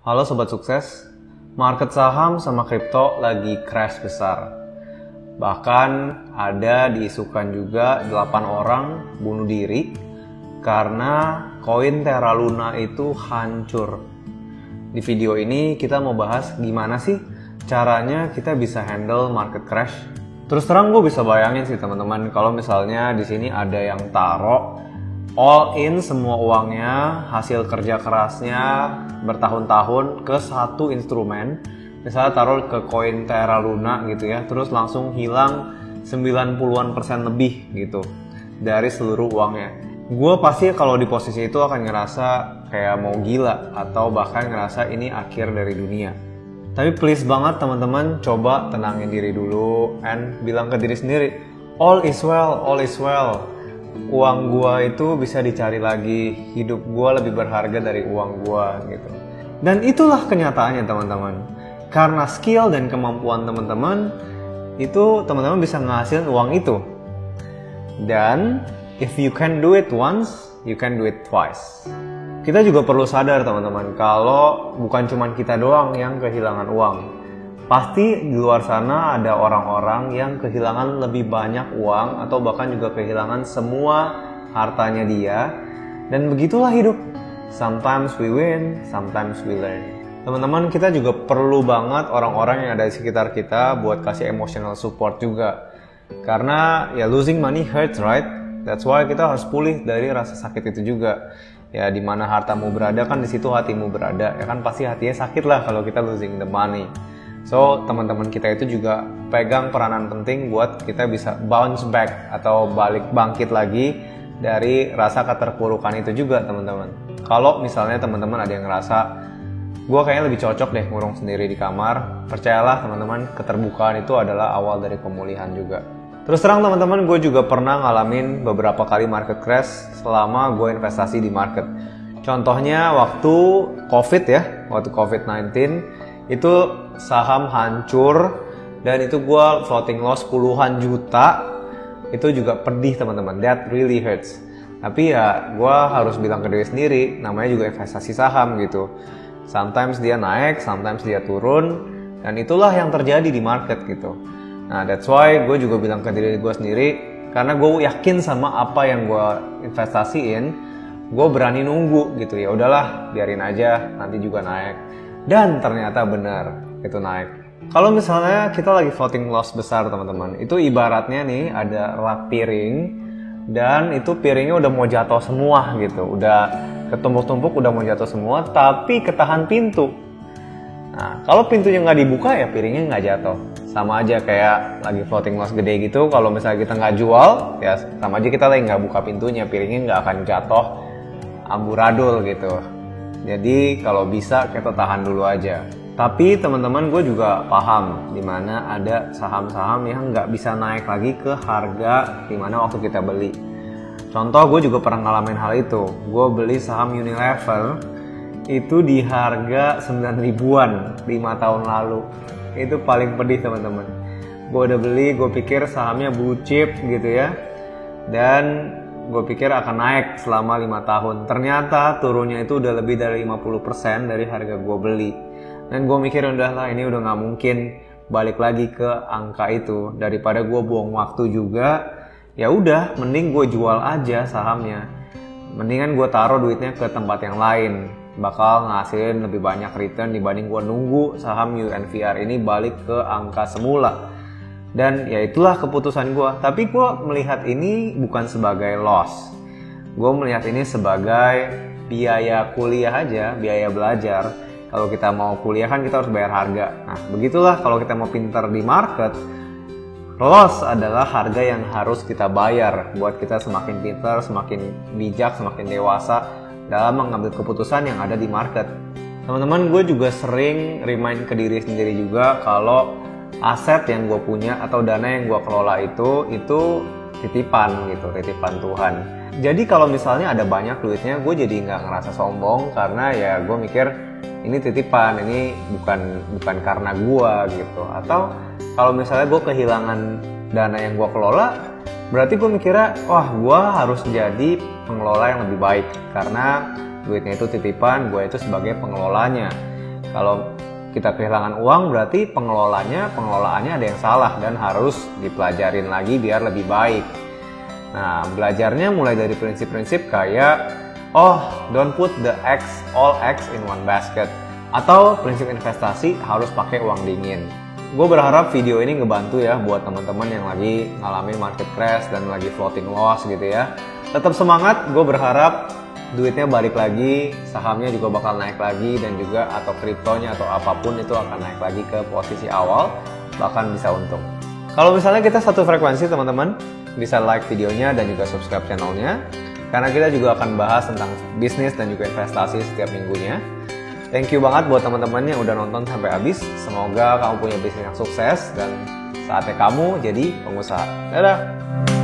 Halo Sobat Sukses, market saham sama kripto lagi crash besar. Bahkan ada diisukan juga 8 orang bunuh diri karena koin Terra Luna itu hancur. Di video ini kita mau bahas gimana sih caranya kita bisa handle market crash. Terus terang gue bisa bayangin sih teman-teman, kalau misalnya di sini ada yang taruh all in semua uangnya, hasil kerja kerasnya bertahun-tahun ke satu instrumen. Misalnya taruh ke koin Terra Luna gitu ya, terus langsung hilang 90% lebih gitu dari seluruh uangnya. Gue pasti kalau di posisi itu akan ngerasa kayak mau gila atau bahkan ngerasa ini akhir dari dunia. Tapi please banget teman-teman, coba tenangin diri dulu and bilang ke diri sendiri, all is well, all is well. Uang gua itu bisa dicari lagi, hidup gua lebih berharga dari uang gua gitu. Dan itulah kenyataannya teman-teman. Karena skill dan kemampuan teman-teman itu teman-teman bisa ngasilin uang itu. Dan if you can do it once, you can do it twice. Kita juga perlu sadar teman-teman, kalau bukan cuma kita doang yang kehilangan uang. Pasti di luar sana ada orang-orang yang kehilangan lebih banyak uang atau bahkan juga kehilangan semua hartanya dia. Dan begitulah hidup. Sometimes we win, sometimes we learn. Teman-teman, kita juga perlu banget orang-orang yang ada di sekitar kita buat kasih emotional support juga. Karena ya losing money hurts, right? That's why kita harus pulih dari rasa sakit itu juga. Ya di mana hartamu berada kan di situ hatimu berada. Ya kan pasti hatinya sakit lah kalau kita losing the money. So, teman-teman kita itu juga pegang peranan penting buat kita bisa bounce back atau bangkit lagi dari rasa keterpurukan itu juga, teman-teman. Kalau misalnya teman-teman ada yang ngerasa, gue kayaknya lebih cocok deh ngurung sendiri di kamar, percayalah teman-teman, keterbukaan itu adalah awal dari pemulihan juga. Terus terang teman-teman, gue juga pernah ngalamin beberapa kali market crash selama gue investasi di market. Contohnya waktu COVID ya, waktu COVID-19, itu saham hancur dan itu gue floating loss puluhan juta. Itu juga pedih teman-teman, that really hurts. Tapi ya gue harus bilang ke diri sendiri, namanya juga investasi saham gitu. Sometimes dia naik, sometimes dia turun, dan itulah yang terjadi di market gitu. Nah that's why gue juga bilang ke diri gue sendiri, karena gue yakin sama apa yang gue investasiin, gue berani nunggu gitu. Ya udahlah, biarin aja, nanti juga naik. Dan ternyata benar, itu naik. Kalau misalnya kita lagi floating loss besar teman-teman, itu ibaratnya nih ada rak piring, dan itu piringnya udah mau jatuh semua gitu. Udah ketumpuk-tumpuk, udah mau jatuh semua, tapi ketahan pintu. Nah, kalau pintunya nggak dibuka ya piringnya nggak jatuh. Sama aja kayak lagi floating loss gede gitu, kalau misalnya kita nggak jual, ya sama aja kita lagi nggak buka pintunya, piringnya nggak akan jatuh amburadul gitu. Jadi kalau bisa kita tahan dulu aja. Tapi teman-teman gue juga paham dimana ada saham-saham yang nggak bisa naik lagi ke harga dimana waktu kita beli. Contoh gue juga pernah ngalamin hal itu. Gue beli saham Unilever itu di harga 9 ribuan 5 tahun lalu. Itu paling pedih teman-teman. Gue udah beli, gue pikir sahamnya blue chip gitu ya. Dan gue pikir akan naik selama 5 tahun. Ternyata turunnya itu udah lebih dari 50% dari harga gue beli. Dan gue mikir udahlah ini udah gak mungkin balik lagi ke angka itu. Daripada gue buang waktu juga, ya udah mending gue jual aja sahamnya. Mendingan gue taruh duitnya ke tempat yang lain. Bakal ngasilin lebih banyak return dibanding gue nunggu saham UNVR ini balik ke angka semula. Dan ya itulah keputusan gue. Tapi gue melihat ini bukan sebagai loss. Gue melihat ini sebagai biaya kuliah aja, biaya belajar. Kalau kita mau kuliah kan kita harus bayar harga. Nah begitulah kalau kita mau pinter di market, loss adalah harga yang harus kita bayar. Buat kita semakin pinter, semakin bijak, semakin dewasa dalam mengambil keputusan yang ada di market. Teman-teman, gue juga sering remind ke diri sendiri juga kalau aset yang gue punya atau dana yang gue kelola itu titipan gitu, titipan Tuhan. Jadi kalau misalnya ada banyak duitnya, gue jadi nggak ngerasa sombong karena ya gue mikir ini titipan, ini bukan karena gue gitu. Atau kalau misalnya gue kehilangan dana yang gue kelola, berarti gue mikirnya wah gue harus jadi pengelola yang lebih baik karena duitnya itu titipan, gue itu sebagai pengelolanya. Kalau kita kehilangan uang berarti pengelolaannya ada yang salah dan harus dipelajarin lagi biar lebih baik. Nah, belajarnya mulai dari prinsip-prinsip kayak don't put all eggs in one basket, atau prinsip investasi harus pakai uang dingin. Gue berharap video ini ngebantu ya buat teman-teman yang lagi ngalamin market crash dan lagi floating loss gitu ya. Tetap semangat, gue berharap duitnya balik lagi, sahamnya juga bakal naik lagi, dan juga atau kriptonya atau apapun itu akan naik lagi ke posisi awal, bahkan bisa untung. Kalau misalnya kita satu frekuensi teman-teman, bisa like videonya dan juga subscribe channelnya, karena kita juga akan bahas tentang bisnis dan juga investasi setiap minggunya. Thank you banget buat teman-teman yang udah nonton sampai habis. Semoga kamu punya bisnis yang sukses dan saatnya kamu jadi pengusaha. Dadah!